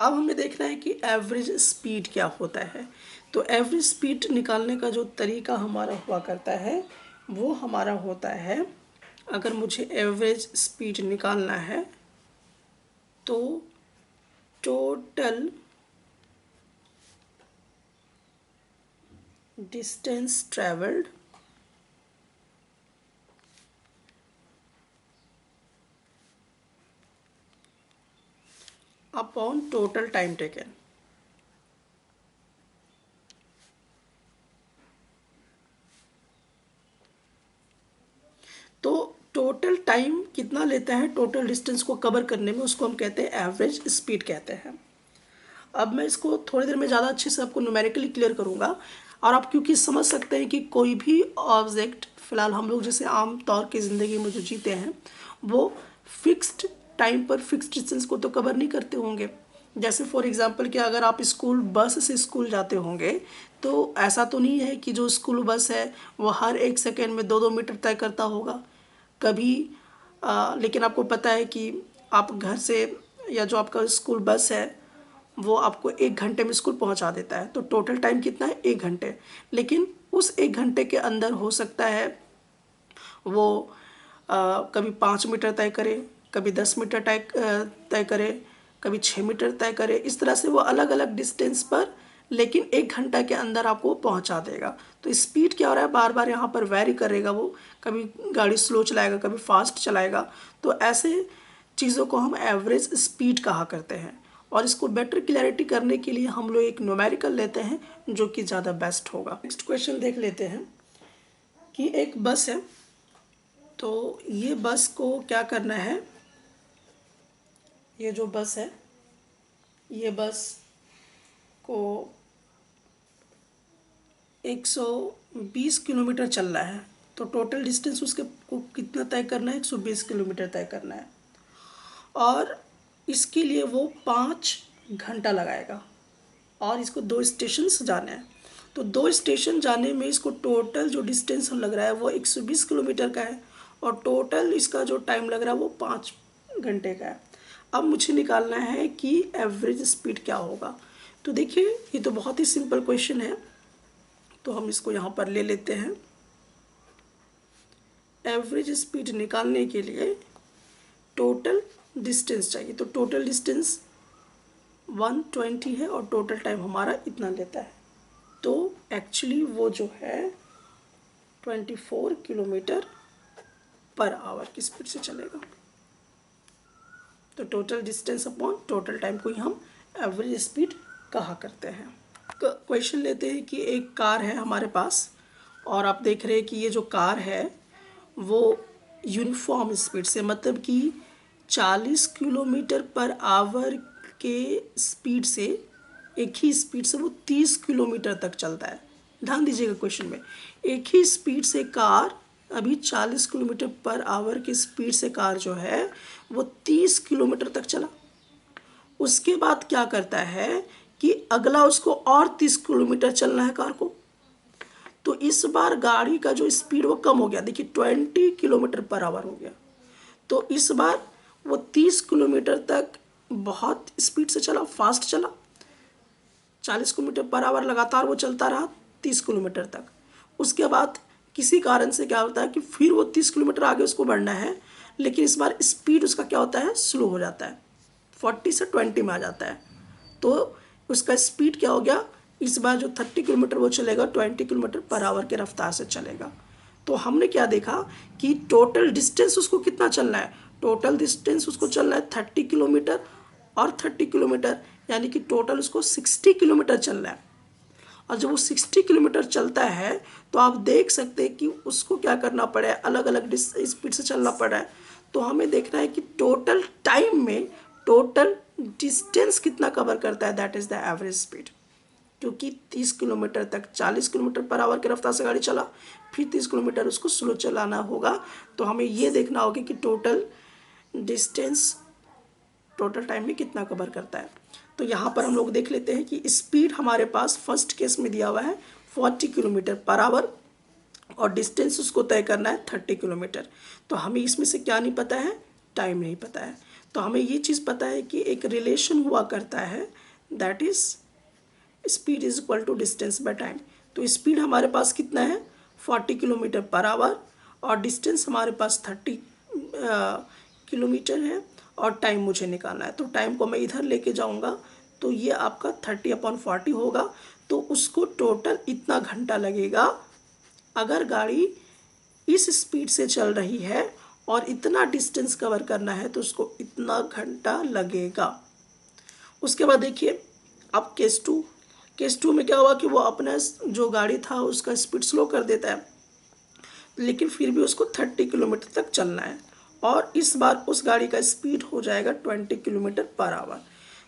अब हमें देखना है कि एवरेज स्पीड क्या होता है। तो एवरेज स्पीड निकालने का जो तरीका हमारा हुआ करता है वो हमारा होता है, अगर मुझे एवरेज स्पीड निकालना है तो total distance travelled upon total time taken. तो टोटल टाइम कितना लेता है टोटल डिस्टेंस को कवर करने में, उसको हम कहते हैं एवरेज स्पीड कहते हैं। अब मैं इसको थोड़ी देर में ज़्यादा अच्छे से आपको न्यूमेरिकली क्लियर करूँगा, और आप क्योंकि समझ सकते हैं कि कोई भी ऑब्जेक्ट, फ़िलहाल हम लोग जैसे आम तौर की ज़िंदगी में जो जीते हैं वो फिक्स्ड टाइम पर फिक्स्ड डिस्टेंस को तो कवर नहीं करते होंगे। जैसे फॉर एग्जांपल कि अगर आप स्कूल बस से स्कूल जाते होंगे तो ऐसा तो नहीं है कि जो स्कूल बस है वो हर 1 सेकेंड में 2-2 मीटर तय करता होगा कभी। लेकिन आपको पता है कि आप घर से, या जो आपका स्कूल बस है वो आपको 1 घंटे में स्कूल पहुंचा देता है। तो टोटल टाइम कितना है, 1 घंटे। लेकिन उस 1 घंटे के अंदर हो सकता है वो कभी 5 मीटर तय करे, कभी 10 मीटर तय करे, कभी 6 मीटर तय करे। इस तरह से वो अलग अलग डिस्टेंस पर, लेकिन 1 घंटा के अंदर आपको पहुंचा देगा। तो स्पीड क्या हो रहा है, बार बार यहाँ पर वेरी करेगा वो, कभी गाड़ी स्लो चलाएगा, कभी फास्ट चलाएगा। तो ऐसे चीज़ों को हम एवरेज स्पीड कहा करते हैं। और इसको बेटर क्लैरिटी करने के लिए हम लोग एक न्यूमेरिकल लेते हैं जो कि ज़्यादा बेस्ट होगा। नेक्स्ट क्वेश्चन देख लेते हैं कि एक बस है, तो ये बस को क्या करना है, ये जो बस है ये बस को 120 किलोमीटर चल रहा है। तो टोटल डिस्टेंस उसके को कितना तय करना है, 120 किलोमीटर तय करना है, और इसके लिए वो 5 घंटा लगाएगा, और इसको 2 स्टेशन जाना है। तो 2 स्टेशन जाने में इसको टोटल जो डिस्टेंस लग रहा है वो 120 किलोमीटर का है, और टोटल इसका जो टाइम लग रहा है वो 5 घंटे का है। अब मुझे निकालना है कि एवरेज स्पीड क्या होगा। तो देखिए ये तो बहुत ही सिंपल क्वेश्चन है, तो हम इसको यहाँ पर ले लेते हैं। एवरेज स्पीड निकालने के लिए टोटल डिस्टेंस चाहिए, तो टोटल डिस्टेंस 120 है और टोटल टाइम हमारा इतना लेता है। तो एक्चुअली वो जो है 24 किलोमीटर पर आवर की स्पीड से चलेगा। तो total distance upon total time को ही हम एवरेज स्पीड कहा करते हैं। क्वेश्चन लेते हैं कि एक कार है हमारे पास, और आप देख रहे हैं कि ये जो कार है वो यूनिफॉर्म स्पीड से, मतलब कि 40 किलोमीटर पर आवर के स्पीड से, एक ही स्पीड से वो 30 किलोमीटर तक चलता है। ध्यान दीजिएगा क्वेश्चन में, एक ही स्पीड से कार अभी 40 किलोमीटर पर आवर की स्पीड से कार जो है वो 30 किलोमीटर तक चला। उसके बाद क्या करता है कि अगला उसको और 30 किलोमीटर चलना है कार को। तो इस बार गाड़ी का जो स्पीड वो कम हो गया, देखिए 20 किलोमीटर पर आवर हो गया। तो इस बार वो 30 किलोमीटर तक बहुत स्पीड से चला, फास्ट चला। 40 किलोमीटर पर आवर लगातार वो चलता रहा 30 किलोमीटर तक। उसके बाद किसी कारण से क्या होता है कि फिर वो 30 किलोमीटर आगे उसको बढ़ना है, लेकिन इस बार स्पीड उसका क्या होता है, स्लो हो जाता है, 40 से 20 में आ जाता है। तो उसका स्पीड क्या हो गया, इस बार जो 30 किलोमीटर वो चलेगा 20 किलोमीटर पर आवर के रफ्तार से चलेगा। तो हमने क्या देखा कि टोटल डिस्टेंस उसको कितना चलना है, टोटल डिस्टेंस उसको चलना है 30 किलोमीटर और 30 किलोमीटर, यानी कि टोटल उसको 60 किलोमीटर चलना है। और जब वो 60 किलोमीटर चलता है तो आप देख सकते हैं कि उसको क्या करना पड़ा है, अलग अलग स्पीड से चलना पड़ा है। तो हमें देखना है कि टोटल टाइम में टोटल डिस्टेंस कितना कवर करता है, that is the average speed. क्योंकि 30 किलोमीटर तक 40 किलोमीटर पर आवर की रफ्तार से गाड़ी चला, फिर 30 किलोमीटर उसको स्लो चलाना होगा। तो हमें ये देखना होगा कि टोटल डिस्टेंस टोटल टाइम में कितना कवर करता है। तो यहाँ पर हम लोग देख लेते हैं कि स्पीड हमारे पास फर्स्ट केस में दिया हुआ है 40 किलोमीटर पर आवर, और डिस्टेंस उसको तय करना है 30 किलोमीटर। तो हमें इसमें से क्या नहीं पता है, टाइम नहीं पता है। तो हमें ये चीज़ पता है कि एक रिलेशन हुआ करता है, that is speed is equal to distance by time. तो स्पीड हमारे पास कितना है 40 किलोमीटर पर आवर और डिस्टेंस हमारे पास 30 किलोमीटर है और टाइम मुझे निकालना है। तो टाइम को मैं इधर लेके जाऊंगा तो ये आपका 30/40 होगा। तो उसको टोटल इतना घंटा लगेगा। अगर गाड़ी इस स्पीड से चल रही है और इतना डिस्टेंस कवर करना है तो उसको इतना घंटा लगेगा। उसके बाद देखिए अब केस टू में क्या हुआ कि वो अपना जो गाड़ी था उसका स्पीड स्लो कर देता है, लेकिन फिर भी उसको 30 किलोमीटर तक चलना है और इस बार उस गाड़ी का स्पीड हो जाएगा 20 किलोमीटर पर आवर।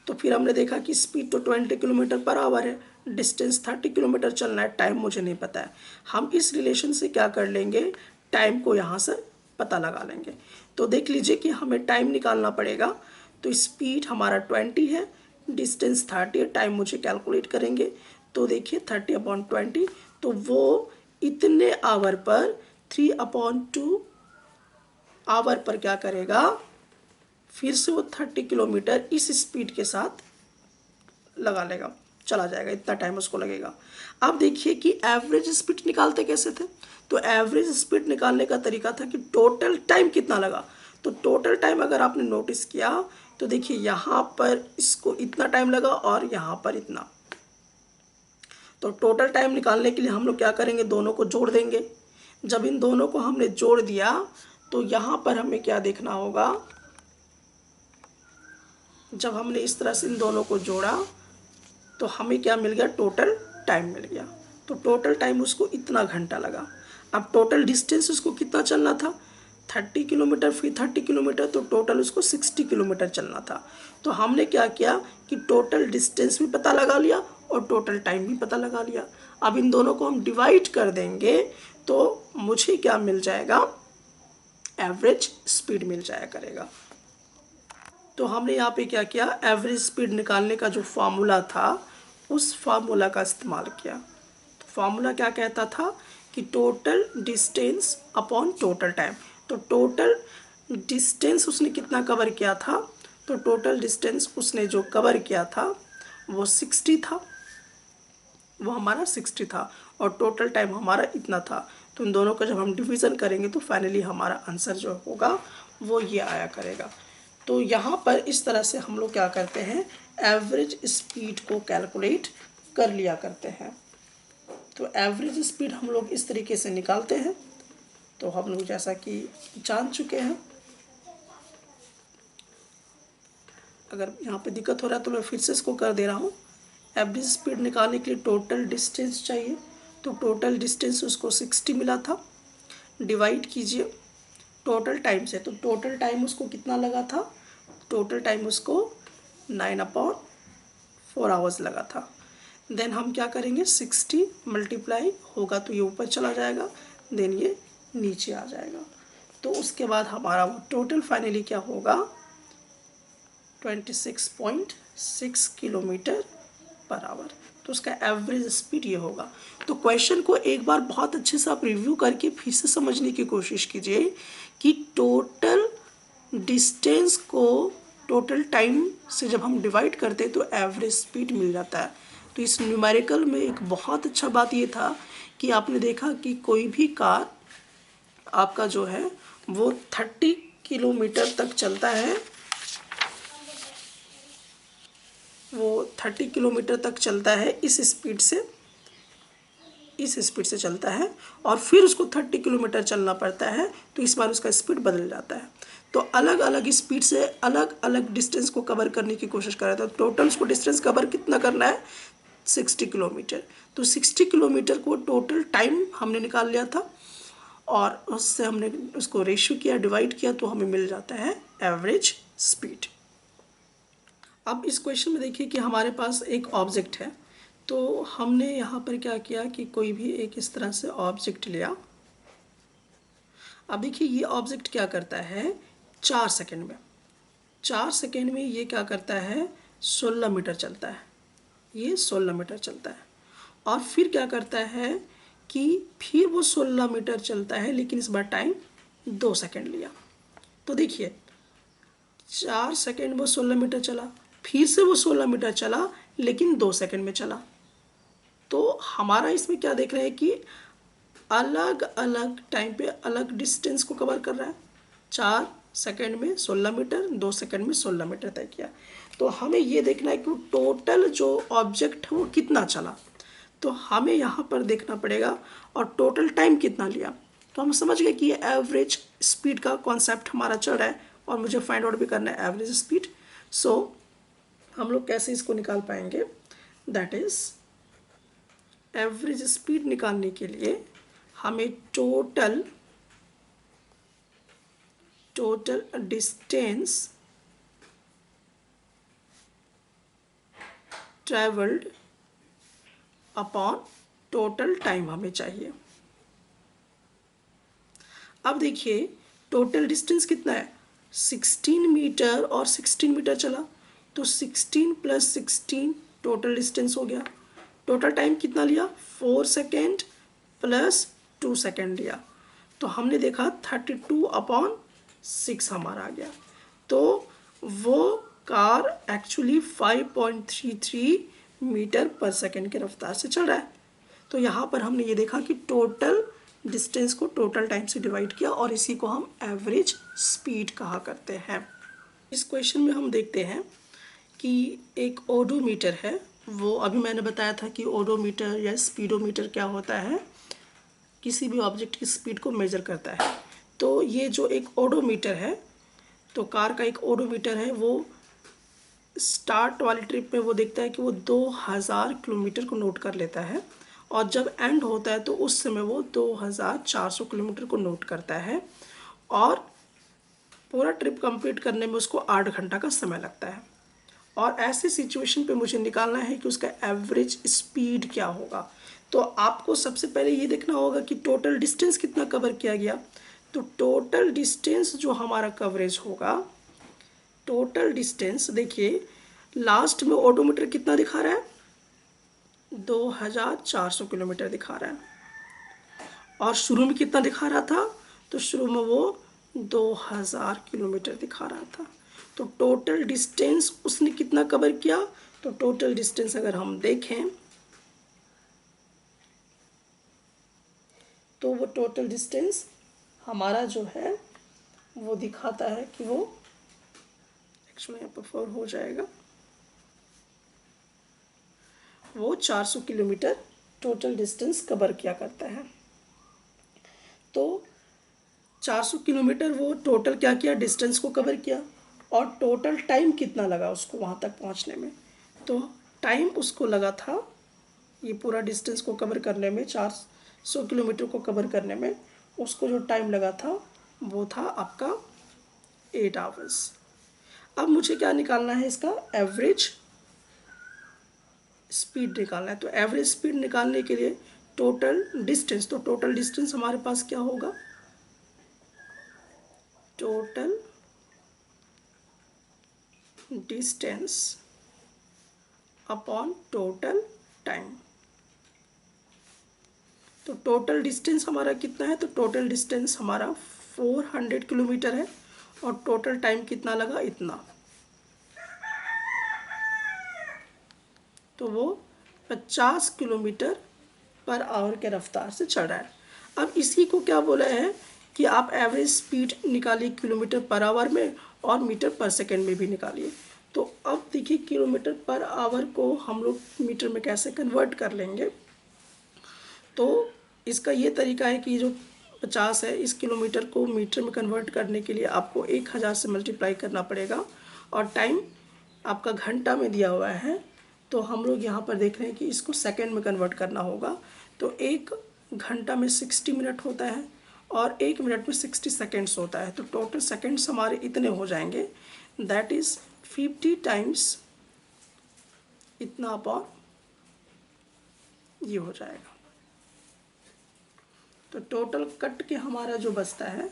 तो फिर हमने देखा कि स्पीड तो 20 किलोमीटर पर आवर है, डिस्टेंस 30 किलोमीटर चलना है, टाइम मुझे नहीं पता है। हम इस रिलेशन से क्या कर लेंगे, टाइम को यहाँ से पता लगा लेंगे। तो देख लीजिए कि हमें टाइम निकालना पड़ेगा। तो स्पीड हमारा 20 है, डिस्टेंस 30 है, टाइम मुझे कैलकुलेट करेंगे। तो देखिए 30/20, तो वो इतने आवर पर 3/2 आवर पर क्या करेगा, फिर से वो 30 किलोमीटर इस स्पीड के साथ लगा लेगा, चला जाएगा, इतना टाइम उसको लगेगा। अब देखिए कि एवरेज स्पीड निकालते कैसे थे। तो एवरेज स्पीड निकालने का तरीका था कि टोटल टाइम कितना लगा। तो टोटल टाइम अगर आपने नोटिस किया तो देखिए यहाँ पर इसको इतना टाइम लगा और यहाँ पर इतना। तो टोटल टाइम निकालने के लिए हम लोग क्या करेंगे, दोनों को जोड़ देंगे। जब इन दोनों को हमने जोड़ दिया तो यहाँ पर हमें क्या देखना होगा, जब हमने इस तरह से इन दोनों को जोड़ा तो हमें क्या मिल गया, टोटल टाइम मिल गया। तो टोटल टाइम उसको इतना घंटा लगा। अब टोटल डिस्टेंस उसको कितना चलना था, 30 किलोमीटर, फिर 30 किलोमीटर, तो टोटल उसको 60 किलोमीटर चलना था। तो हमने क्या किया कि टोटल डिस्टेंस भी पता लगा लिया और टोटल टाइम भी पता लगा लिया। अब इन दोनों को हम डिवाइड कर देंगे तो मुझे क्या मिल जाएगा, एवरेज स्पीड मिल जाया करेगा। तो हमने यहाँ पे क्या किया, एवरेज स्पीड निकालने का जो फार्मूला था उस फार्मूला का इस्तेमाल किया। तो फार्मूला क्या कहता था कि total distance upon total time. तो टोटल डिस्टेंस उसने कितना कवर किया था, तो टोटल डिस्टेंस उसने जो कवर किया था वो 60 था, वो हमारा 60 था और टोटल टाइम हमारा इतना था। तो इन दोनों का जब हम डिवीज़न करेंगे तो फाइनली हमारा आंसर जो होगा वो ये आया करेगा। तो यहाँ पर इस तरह से हम लोग क्या करते हैं, एवरेज स्पीड को कैलकुलेट कर लिया करते हैं। तो एवरेज स्पीड हम लोग इस तरीके से निकालते हैं। तो हम लोग जैसा कि जान चुके हैं, अगर यहाँ पे दिक्कत हो रहा है तो मैं फिर से इसको कर दे रहा हूँ। एवरेज स्पीड निकालने के लिए टोटल डिस्टेंस चाहिए। तो टोटल डिस्टेंस उसको 60 मिला था, डिवाइड कीजिए टोटल टाइम से। तो टोटल टाइम उसको कितना लगा था, टोटल टाइम उसको 9/4 आवर्स लगा था। देन हम क्या करेंगे, 60 मल्टीप्लाई होगा तो ये ऊपर चला जाएगा, देन ये नीचे आ जाएगा। तो उसके बाद हमारा वो टोटल फाइनली क्या होगा, 26.6 किलोमीटर पर आवर। तो उसका एवरेज स्पीड ये होगा। तो क्वेश्चन को एक बार बहुत अच्छे से आप रिव्यू करके फिर से समझने की कोशिश कीजिए कि टोटल डिस्टेंस को टोटल टाइम से जब हम डिवाइड करते हैं तो एवरेज स्पीड मिल जाता है। तो इस न्यूमेरिकल में एक बहुत अच्छा बात ये था कि आपने देखा कि कोई भी कार आपका जो है वो 30 किलोमीटर तक चलता है, वो 30 किलोमीटर तक चलता है इस स्पीड से चलता है और फिर उसको 30 किलोमीटर चलना पड़ता है। तो इस बार उसका स्पीड बदल जाता है। तो अलग अलग स्पीड से अलग अलग डिस्टेंस को कवर करने की कोशिश कर रहा था। टोटल उसको डिस्टेंस कवर कितना करना है, 60 किलोमीटर। तो 60 किलोमीटर को टोटल टाइम हमने निकाल लिया था और उससे हमने उसको रेशियो किया, डिवाइड किया, तो हमें मिल जाता है एवरेज स्पीड। अब इस क्वेश्चन में देखिए कि हमारे पास एक ऑब्जेक्ट है। तो हमने यहाँ पर क्या किया कि कोई भी एक इस तरह से ऑब्जेक्ट लिया। अब देखिए ये ऑब्जेक्ट क्या करता है, 4 सेकंड में, 4 सेकंड में ये क्या करता है, 16 मीटर चलता है, ये 16 मीटर चलता है। और फिर क्या करता है कि फिर वो 16 मीटर चलता है, लेकिन इस बार टाइम 2 सेकंड लिया। तो देखिए 4 सेकेंड में 16 मीटर चला, फिर से वो 16 मीटर चला लेकिन 2 सेकेंड में चला। तो हमारा इसमें क्या देख रहे हैं कि अलग अलग टाइम पे अलग डिस्टेंस को कवर कर रहा है। 4 सेकेंड में 16 मीटर, 2 सेकेंड में 16 मीटर तय किया। तो हमें ये देखना है कि टोटल जो ऑब्जेक्ट है वो कितना चला, तो हमें यहाँ पर देखना पड़ेगा और टोटल टाइम कितना लिया। तो हम समझ गए कि ये एवरेज स्पीड का कॉन्सेप्ट हमारा चल रहा है और मुझे फाइंड आउट भी करना है एवरेज स्पीड। सो हम लोग कैसे इसको निकाल पाएंगे, दैट इज एवरेज स्पीड निकालने के लिए हमें total distance travelled upon total time हमें चाहिए। अब देखिए टोटल डिस्टेंस कितना है, 16 मीटर और 16 मीटर चला, तो 16 + 16 टोटल डिस्टेंस हो गया। टोटल टाइम कितना लिया, 4 सेकेंड + 2 सेकेंड लिया, तो हमने देखा 32/6 हमारा आ गया। तो वो कार एक्चुअली 5.33 मीटर पर सेकेंड की रफ्तार से चल रहा है। तो यहाँ पर हमने ये देखा कि टोटल डिस्टेंस को टोटल टाइम से डिवाइड किया और इसी को हम एवरेज स्पीड कहा करते हैं। इस क्वेश्चन में हम देखते हैं कि एक ओडोमीटर है, वो अभी मैंने बताया था कि ओडोमीटर या स्पीडोमीटर क्या होता है, किसी भी ऑब्जेक्ट की स्पीड को मेजर करता है। तो ये जो एक ओडोमीटर है, तो कार का एक ओडोमीटर है, वो स्टार्ट वाली ट्रिप में वो देखता है कि वो 2000 किलोमीटर को नोट कर लेता है और जब एंड होता है तो उस समय वो 2400 किलोमीटर को नोट करता है और पूरा ट्रिप कंप्लीट करने में उसको 8 घंटा का समय लगता है। और ऐसे सिचुएशन पे मुझे निकालना है कि उसका एवरेज स्पीड क्या होगा। तो आपको सबसे पहले ये देखना होगा कि टोटल डिस्टेंस कितना कवर किया गया। तो टोटल डिस्टेंस जो हमारा कवरेज होगा, टोटल डिस्टेंस देखिए लास्ट में ऑडोमीटर कितना दिखा रहा है, 2400 किलोमीटर दिखा रहा है और शुरू में कितना दिखा रहा था, तो शुरू में वो 2000 किलोमीटर दिखा रहा था। तो टोटल डिस्टेंस उसने कितना कवर किया, तो टोटल डिस्टेंस अगर हम देखें तो वो टोटल डिस्टेंस हमारा जो है वो दिखाता है कि वो एक्चुअली यहाँ पर 4 हो जाएगा, वो 400 किलोमीटर टोटल डिस्टेंस कवर किया करता है। तो 400 किलोमीटर वो टोटल क्या किया, डिस्टेंस को कवर किया और टोटल टाइम कितना लगा उसको वहाँ तक पहुँचने में। तो टाइम उसको लगा था ये पूरा डिस्टेंस को कवर करने में, 400 किलोमीटर को कवर करने में उसको जो टाइम लगा था वो था आपका 8 आवर्स। अब मुझे क्या निकालना है, इसका एवरेज स्पीड निकालना है। तो एवरेज स्पीड निकालने के लिए टोटल डिस्टेंस, तो टोटल डिस्टेंस हमारे पास क्या होगा, total distance upon total time. तो टोटल डिस्टेंस हमारा कितना है, तो टोटल डिस्टेंस हमारा 400 किलोमीटर है और टोटल टाइम कितना लगा, इतना। तो वो 50 किलोमीटर पर आवर के रफ्तार से चल रहा है। अब इसी को क्या बोला है कि आप एवरेज स्पीड निकालिए किलोमीटर पर आवर में और मीटर पर सेकंड में भी निकालिए। तो अब देखिए किलोमीटर पर आवर को हम लोग मीटर में कैसे कन्वर्ट कर लेंगे। तो इसका ये तरीका है कि जो 50 है इस किलोमीटर को मीटर में कन्वर्ट करने के लिए आपको 1000 से मल्टीप्लाई करना पड़ेगा और टाइम आपका घंटा में दिया हुआ है। तो हम लोग यहाँ पर देख रहे हैं कि इसको सेकंड में कन्वर्ट करना होगा। तो 1 घंटा में 60 मिनट होता है और 1 मिनट में 60 सेकेंड्स होता है। तो टोटल सेकेंड्स हमारे इतने हो जाएंगे, दैट इज़ 50 टाइम्स इतना अपॉन ये हो जाएगा। तो टोटल कट के हमारा जो बचता है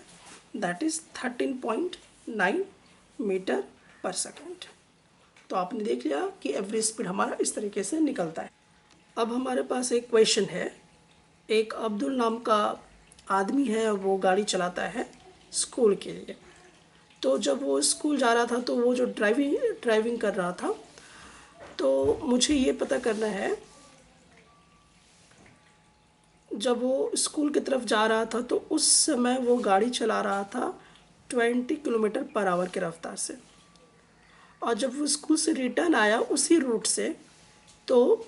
दैट इज़ 13.9 मीटर पर सेकेंड। तो आपने देख लिया कि एवरेज स्पीड हमारा इस तरीके से निकलता है। अब हमारे पास एक क्वेश्चन है, एक अब्दुल नाम का आदमी है और वो गाड़ी चलाता है स्कूल के लिए। तो जब वो स्कूल जा रहा था तो वो जो ड्राइविंग कर रहा था, तो मुझे ये पता करना है, जब वो स्कूल की तरफ जा रहा था तो उस समय वो गाड़ी चला रहा था 20 किलोमीटर पर आवर की रफ्तार से, और जब वो स्कूल से रिटर्न आया उसी रूट से, तो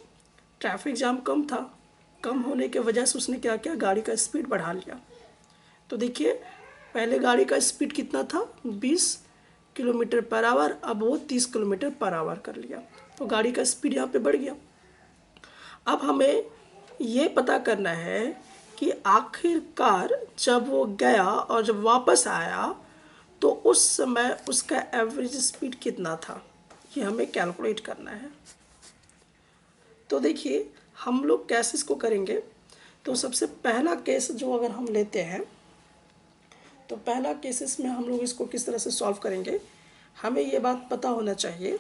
ट्रैफिक जाम कम था। कम होने के वजह से उसने क्या किया, गाड़ी का स्पीड बढ़ा लिया। तो देखिए, पहले गाड़ी का स्पीड कितना था, 20 किलोमीटर पर आवर, अब वो 30 किलोमीटर पर आवर कर लिया, तो गाड़ी का स्पीड यहाँ पे बढ़ गया। अब हमें ये पता करना है कि आखिरकार जब वो गया और जब वापस आया तो उस समय उसका एवरेज स्पीड कितना था, ये हमें कैलकुलेट करना है। तो देखिए, हम लोग कैसे इसको करेंगे। तो सबसे पहला केस जो अगर हम लेते हैं, तो पहला केसेस में हम लोग इसको किस तरह से सॉल्व करेंगे, हमें ये बात पता होना चाहिए,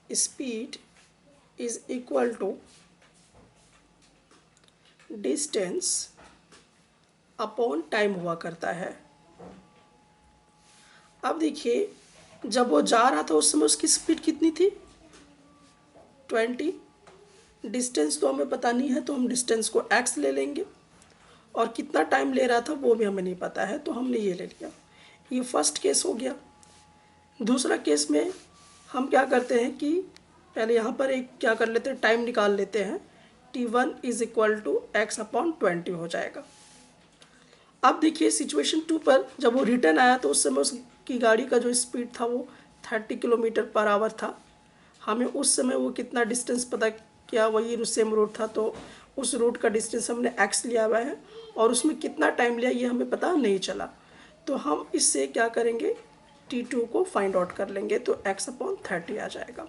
speed is equal to distance upon time हुआ करता है। अब देखिए, जब वो जा रहा था उस समय उसकी स्पीड कितनी थी, 20। डिस्टेंस तो हमें पता नहीं है, तो हम डिस्टेंस को x ले लेंगे, और कितना टाइम ले रहा था वो भी हमें नहीं पता है, तो हमने ये ले लिया। ये फर्स्ट केस हो गया। दूसरा केस में हम क्या करते हैं कि पहले यहाँ पर एक क्या कर लेते हैं, टाइम निकाल लेते हैं, t1 is equal to x/20 हो जाएगा। अब देखिए, सिचुएशन 2 पर जब वो रिटर्न आया तो उस समय उसकी गाड़ी का जो स्पीड था वो 30 किलोमीटर पर आवर था। हमें उस समय वो कितना डिस्टेंस पता किया, वही सेम रूट था, तो उस रूट का डिस्टेंस हमने x लिया हुआ है, और उसमें कितना टाइम लिया ये हमें पता नहीं चला। तो हम इससे क्या करेंगे, t2 को फाइंड आउट कर लेंगे, तो x/30 आ जाएगा।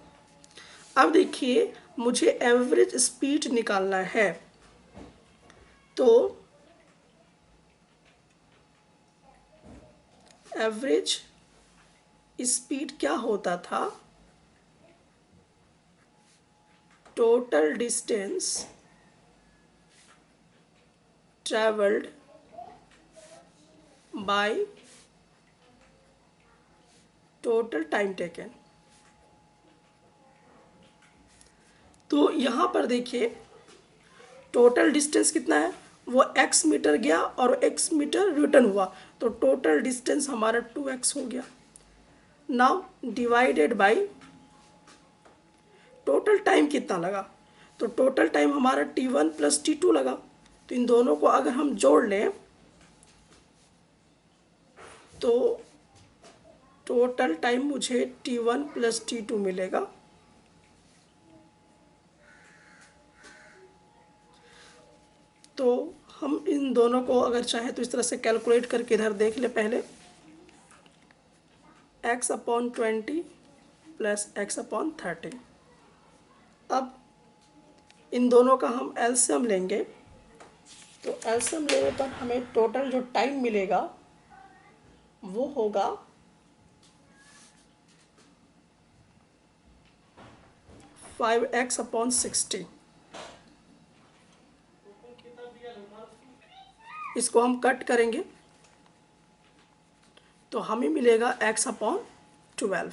अब देखिए, मुझे एवरेज स्पीड निकालना है, तो एवरेज स्पीड क्या होता था, total distance travelled by total time taken. तो यहाँ पर देखिए, टोटल डिस्टेंस कितना है, वो x मीटर गया और x मीटर रिटर्न हुआ, तो टोटल डिस्टेंस हमारा 2x हो गया। Now divided by total time कितना लगा, तो टोटल टाइम हमारा t1 प्लस t2 लगा। तो इन दोनों को अगर हम जोड़ लें तो टोटल टाइम मुझे t1 प्लस t2 मिलेगा। तो हम इन दोनों को अगर चाहे तो इस तरह से कैलकुलेट करके इधर देख ले, पहले x/20 प्लस x/30। अब इन दोनों का हम एलसीएम लेंगे, तो एलसीएम लेने पर हमें टोटल जो टाइम मिलेगा वो होगा 5x/60। इसको हम कट करेंगे तो हमें मिलेगा x/12।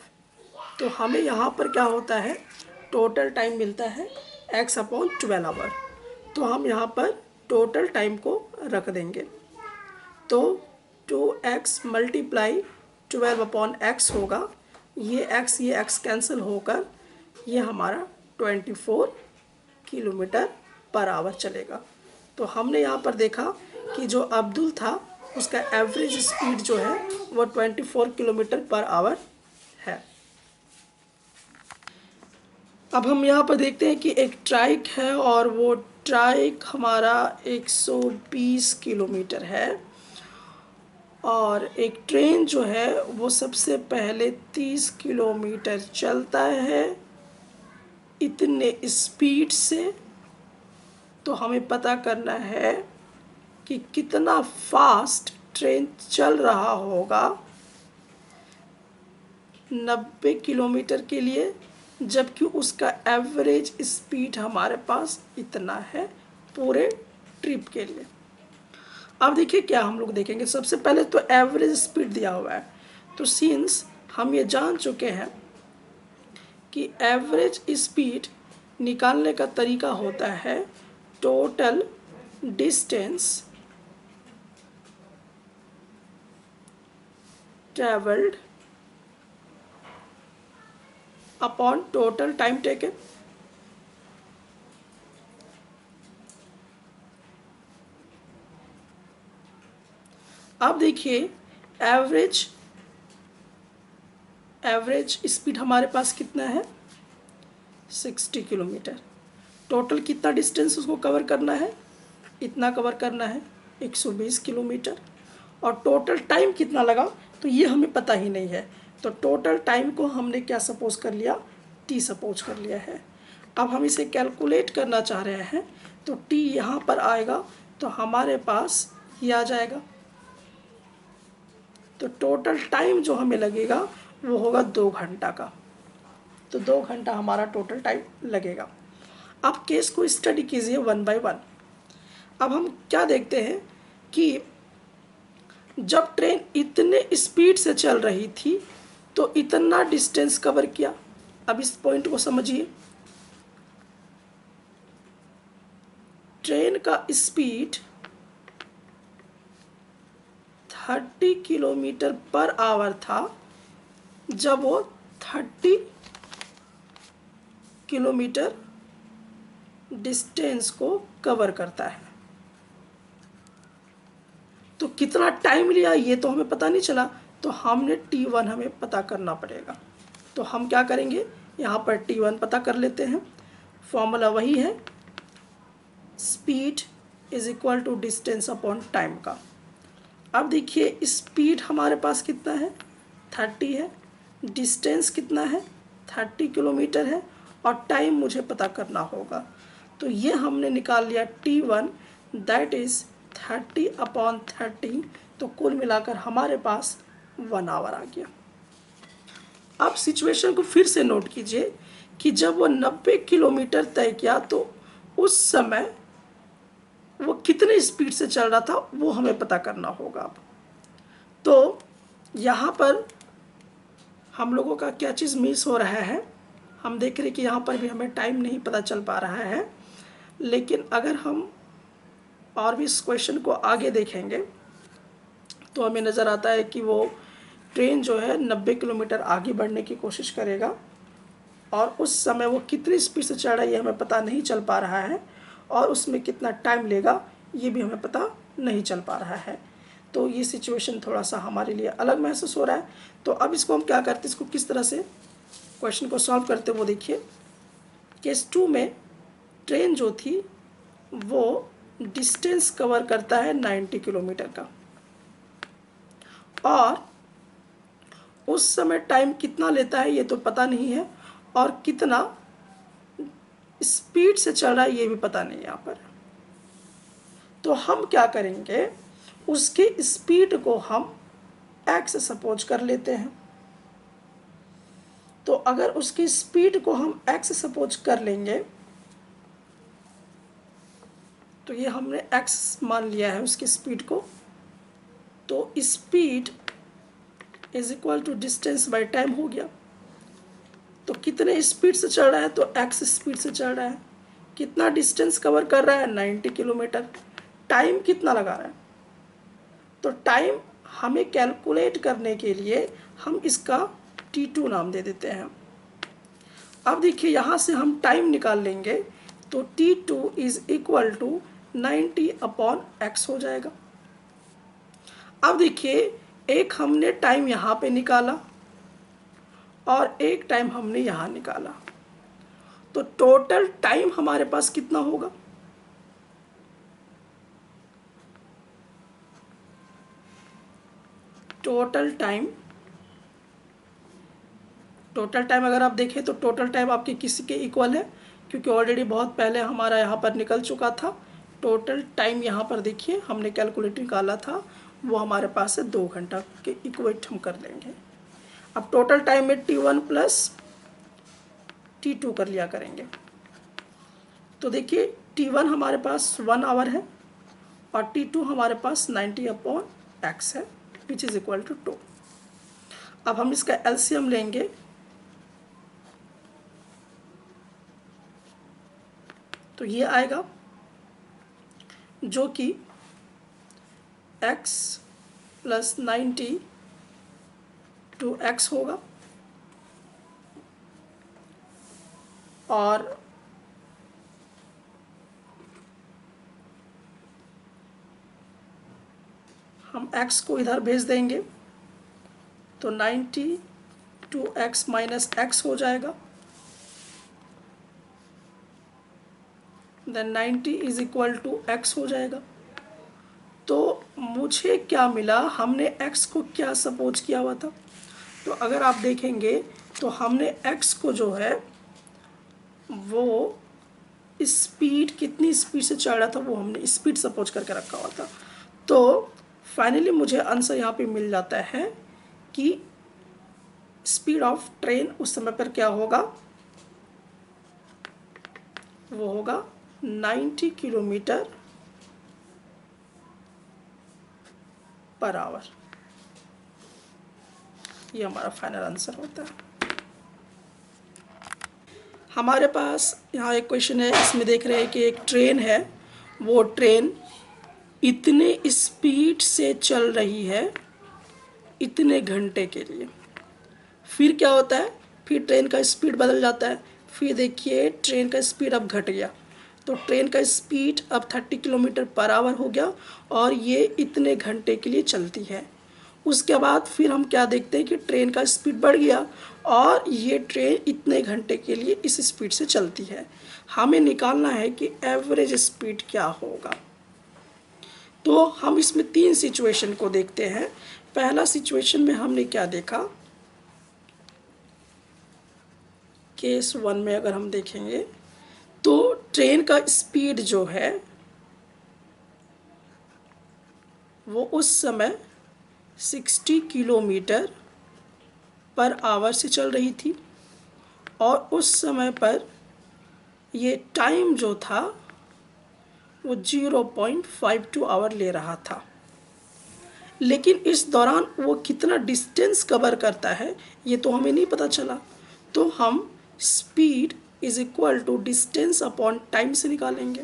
तो हमें यहाँ पर क्या होता है, टोटल टाइम मिलता है x/12 आवर। तो हम यहाँ पर टोटल टाइम को रख देंगे, तो 2x मल्टीप्लाई 12/x होगा, ये x कैंसिल होकर ये हमारा 24 किलोमीटर पर आवर चलेगा। तो हमने यहाँ पर देखा कि जो अब्दुल था उसका एवरेज स्पीड जो है वो 24 किलोमीटर पर आवर है। अब हम यहाँ पर देखते हैं कि एक ट्राइक है और वो ट्राइक हमारा 120 किलोमीटर है, और एक ट्रेन जो है वो सबसे पहले 30 किलोमीटर चलता है इतने स्पीड से। तो हमें पता करना है कि कितना फास्ट ट्रेन चल रहा होगा 90 किलोमीटर के लिए, जबकि उसका एवरेज स्पीड हमारे पास इतना है पूरे ट्रिप के लिए। अब देखिए क्या हम लोग देखेंगे, सबसे पहले तो एवरेज स्पीड दिया हुआ है, तो सिंस हम ये जान चुके हैं कि एवरेज स्पीड निकालने का तरीका होता है total distance travelled upon total time taken. अब देखिए एवरेज स्पीड हमारे पास कितना है 60 किलोमीटर। टोटल कितना डिस्टेंस उसको कवर करना है, इतना कवर करना है 120 किलोमीटर। और टोटल टाइम कितना लगा तो ये हमें पता ही नहीं है, तो टोटल टाइम को हमने क्या सपोज कर लिया, टी सपोज कर लिया है। अब हम इसे कैलकुलेट करना चाह रहे हैं, तो टी यहाँ पर आएगा तो हमारे पास ये आ जाएगा, तो टोटल टाइम जो हमें लगेगा वो होगा 2 घंटा का, तो 2 घंटा हमारा टोटल टाइम लगेगा। अब केस को स्टडी कीजिए 1 बाय 1। अब हम क्या देखते हैं कि जब ट्रेन इतने स्पीड से चल रही थी तो इतना डिस्टेंस कवर किया। अब इस पॉइंट को समझिए, ट्रेन का स्पीड 30 किलोमीटर पर आवर था जब वो 30 किलोमीटर डिस्टेंस को कवर करता है। तो कितना टाइम लिया ये तो हमें पता नहीं चला, तो हमने T1 हमें पता करना पड़ेगा। तो हम क्या करेंगे, यहाँ पर T1 पता कर लेते हैं। फॉर्मूला वही है, speed is equal to distance upon time का। अब देखिए स्पीड हमारे पास कितना है 30 है, डिस्टेंस कितना है 30 किलोमीटर है, और टाइम मुझे पता करना होगा। तो ये हमने निकाल लिया T1 दैट इज़ 30 अपॉन 30, तो कुल मिलाकर हमारे पास 1 आवर आ गया। आप सिचुएशन को फिर से नोट कीजिए कि जब वो 90 किलोमीटर तय किया तो उस समय वो कितने स्पीड से चल रहा था वो हमें पता करना होगा। अब तो यहाँ पर हम लोगों का क्या चीज़ मिस हो रहा है, हम देख रहे हैं कि यहाँ पर भी हमें टाइम नहीं पता चल पा रहा है। लेकिन अगर हम और भी इस क्वेश्चन को आगे देखेंगे तो हमें नज़र आता है कि वो ट्रेन जो है 90 किलोमीटर आगे बढ़ने की कोशिश करेगा, और उस समय वो कितनी स्पीड से चल रहा है ये हमें पता नहीं चल पा रहा है, और उसमें कितना टाइम लेगा ये भी हमें पता नहीं चल पा रहा है। तो ये सिचुएशन थोड़ा सा हमारे लिए अलग महसूस हो रहा है। तो अब इसको हम क्या करते हैं, इसको किस तरह से क्वेश्चन को सॉल्व करते वो देखिए। केस 2 में ट्रेन जो थी वो डिस्टेंस कवर करता है 90 किलोमीटर का, और उस समय टाइम कितना लेता है ये तो पता नहीं है, और कितना स्पीड से चल रहा है ये भी पता नहीं यहाँ पर। तो हम क्या करेंगे, उसके स्पीड को हम x सपोज कर लेते हैं। तो अगर उसकी स्पीड को हम x सपोज कर लेंगे तो ये हमने x मान लिया है उसकी स्पीड को, तो speed is equal to distance by time हो गया। तो कितने स्पीड से चल रहा है, तो x स्पीड से चल रहा है। कितना डिस्टेंस कवर कर रहा है 90 किलोमीटर। टाइम कितना लगा रहा है, तो टाइम हमें कैलकुलेट करने के लिए हम इसका T2 नाम दे देते हैं। अब देखिए यहाँ से हम टाइम निकाल लेंगे, तो T2 is equal to 90 upon x हो जाएगा। अब देखिए एक हमने टाइम यहाँ पे निकाला और एक टाइम हमने यहाँ निकाला, तो टोटल टाइम हमारे पास कितना होगा, टोटल टाइम अगर आप देखें तो टोटल टाइम आपके किसी के इक्वल है, क्योंकि ऑलरेडी बहुत पहले हमारा यहाँ पर निकल चुका था। टोटल टाइम यहाँ पर देखिए हमने कैलकुलेट निकाला था, वो हमारे पास है 2 घंटा के इक्वेट हम कर लेंगे। अब टोटल टाइम में T1 प्लस T2 कर लिया करेंगे। तो देखिए T1 हमारे पास 1 आवर है और T2 हमारे पास 90/x है विच इज़ इक्वल टू 2। अब हम इसका एलसीएम लेंगे तो ये आएगा जो कि x + 90 to x होगा और हम x को इधर भेज देंगे तो 90 to x - x हो जाएगा। Then 90 is equal to x हो जाएगा। तो मुझे क्या मिला, हमने x को क्या सपोज किया हुआ था, तो अगर आप देखेंगे तो हमने x को जो है वो स्पीड, कितनी स्पीड से चल रहा था वो हमने स्पीड सपोज करके रखा हुआ था। तो फाइनली मुझे आंसर यहाँ पे मिल जाता है कि स्पीड ऑफ ट्रेन उस समय पर क्या होगा, वो होगा 90 किलोमीटर पर आवर। ये हमारा फाइनल आंसर होता है। हमारे पास यहाँ एक क्वेश्चन है, इसमें देख रहे हैं कि एक ट्रेन है, वो ट्रेन इतने स्पीड से चल रही है इतने घंटे के लिए। फिर क्या होता है, फिर ट्रेन का स्पीड बदल जाता है। फिर देखिए ट्रेन का स्पीड अब घट गया, तो ट्रेन का स्पीड अब 30 किलोमीटर पर आवर हो गया और ये इतने घंटे के लिए चलती है। उसके बाद फिर हम क्या देखते हैं कि ट्रेन का स्पीड बढ़ गया और ये ट्रेन इतने घंटे के लिए इस स्पीड से चलती है। हमें निकालना है कि एवरेज स्पीड क्या होगा। तो हम इसमें 3 सिचुएशन को देखते हैं। पहला सिचुएशन में हमने क्या देखा, केस 1 में अगर हम देखेंगे तो ट्रेन का स्पीड जो है वो उस समय 60 किलोमीटर पर आवर से चल रही थी और उस समय पर ये टाइम जो था वो 0.52 आवर ले रहा था। लेकिन इस दौरान वो कितना डिस्टेंस कवर करता है ये तो हमें नहीं पता चला, तो हम speed is equal to distance upon time से निकालेंगे।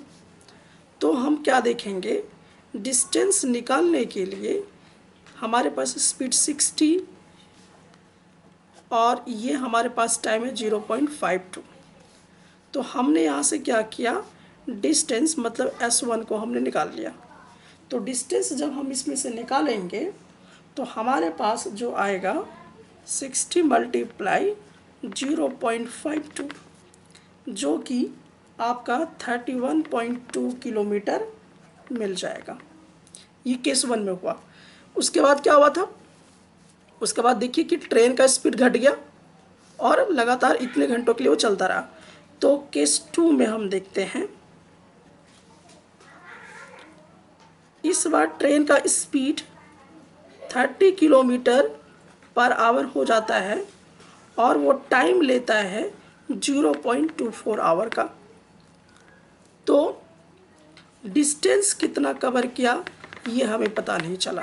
तो हम क्या देखेंगे, डिस्टेंस निकालने के लिए हमारे पास स्पीड 60 और ये हमारे पास टाइम है 0.52। तो हमने यहाँ से क्या किया, डिस्टेंस मतलब S1 को हमने निकाल लिया। तो डिस्टेंस जब हम इसमें से निकालेंगे तो हमारे पास जो आएगा 60 × 0.52 जो कि आपका 31.2 किलोमीटर मिल जाएगा। ये केस 1 में हुआ। उसके बाद क्या हुआ था, उसके बाद देखिए कि ट्रेन का स्पीड घट गया और लगातार इतने घंटों के लिए वो चलता रहा। तो केस 2 में हम देखते हैं, इस बार ट्रेन का स्पीड 30 किलोमीटर पर आवर हो जाता है और वो टाइम लेता है 0.24 आवर का। तो डिस्टेंस कितना कवर किया ये हमें पता नहीं चला।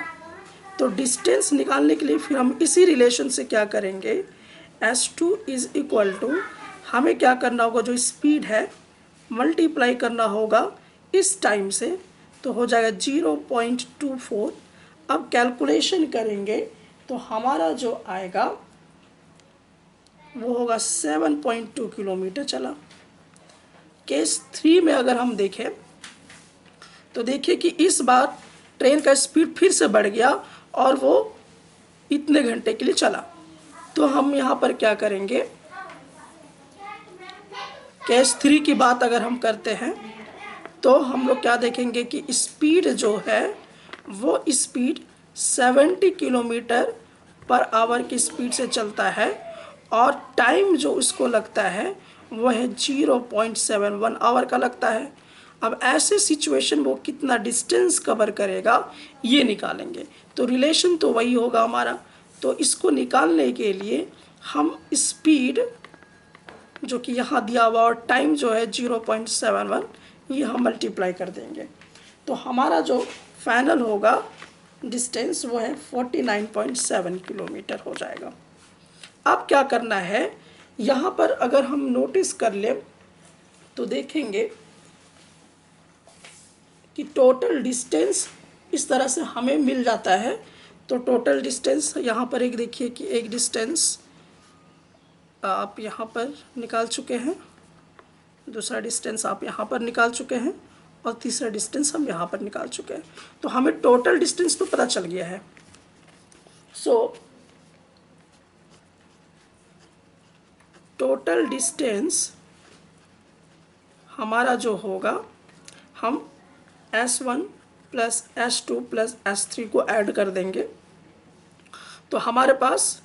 तो डिस्टेंस निकालने के लिए फिर हम इसी रिलेशन से क्या करेंगे, S2 इज इक्वल टू, हमें क्या करना होगा, जो स्पीड है मल्टीप्लाई करना होगा इस टाइम से, तो हो जाएगा 0.24। अब कैलकुलेशन करेंगे तो हमारा जो आएगा वो होगा 7.2 किलोमीटर चला। केस 3 में अगर हम देखें तो देखिए कि इस बार ट्रेन का स्पीड फिर से बढ़ गया और वो इतने घंटे के लिए चला। तो हम यहाँ पर क्या करेंगे, केस 3 की बात अगर हम करते हैं तो हम लोग क्या देखेंगे कि स्पीड जो है वो स्पीड 70 किलोमीटर पर आवर की स्पीड से चलता है और टाइम जो उसको लगता है वो है 0.71 आवर का लगता है। अब ऐसे सिचुएशन वो कितना डिस्टेंस कवर करेगा ये निकालेंगे। तो रिलेशन तो वही होगा हमारा। तो इसको निकालने के लिए हम स्पीड जो कि यहाँ दिया हुआ और टाइम जो है 0.71 ये हम मल्टीप्लाई कर देंगे। तो हमारा जो फाइनल होगा डिस्टेंस वो है 49.7 किलोमीटर हो जाएगा। अब क्या करना है, यहाँ पर अगर हम नोटिस कर लें तो देखेंगे कि टोटल डिस्टेंस इस तरह से हमें मिल जाता है। तो टोटल डिस्टेंस यहाँ पर एक देखिए कि एक डिस्टेंस आप यहाँ पर निकाल चुके हैं, दूसरा डिस्टेंस आप यहाँ पर निकाल चुके हैं और तीसरा डिस्टेंस हम यहाँ पर निकाल चुके हैं। तो हमें टोटल डिस्टेंस तो पता चल गया है। सो टोटल डिस्टेंस हमारा जो होगा, हम S1 plus S2 plus S3 को ऐड कर देंगे तो हमारे पास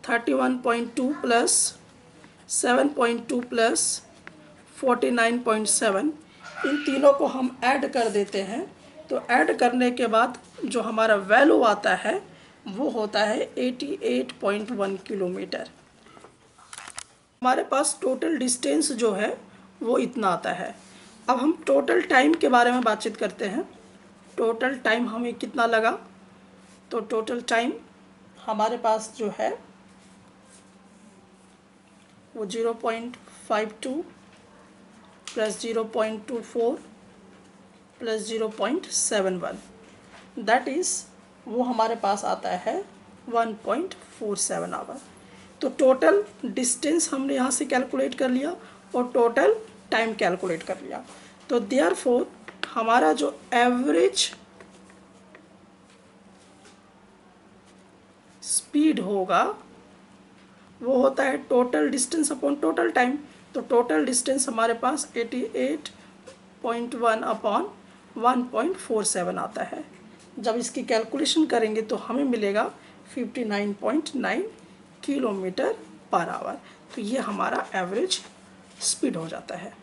31.2 प्लस 7.2 प्लस 49.7, इन तीनों को हम ऐड कर देते हैं। तो ऐड करने के बाद जो हमारा वैल्यू आता है वो होता है 88.1 किलोमीटर। हमारे पास टोटल डिस्टेंस जो है वो इतना आता है। अब हम टोटल टाइम के बारे में बातचीत करते हैं। टोटल टाइम हमें कितना लगा, तो टोटल टाइम हमारे पास जो है वो 0.52 प्लस 0.24 प्लस 0.71, दैट इज़ वो हमारे पास आता है 1.47 आवर। तो टोटल डिस्टेंस हमने यहाँ से कैलकुलेट कर लिया और टोटल टाइम कैलकुलेट कर लिया। तो देयरफॉर हमारा जो एवरेज स्पीड होगा वो होता है total distance upon total time. तो टोटल डिस्टेंस हमारे पास 88.1 अपॉन 1.47 आता है। जब इसकी कैलकुलेशन करेंगे तो हमें मिलेगा 59.9 किलोमीटर पर आवर। तो ये हमारा एवरेज स्पीड हो जाता है।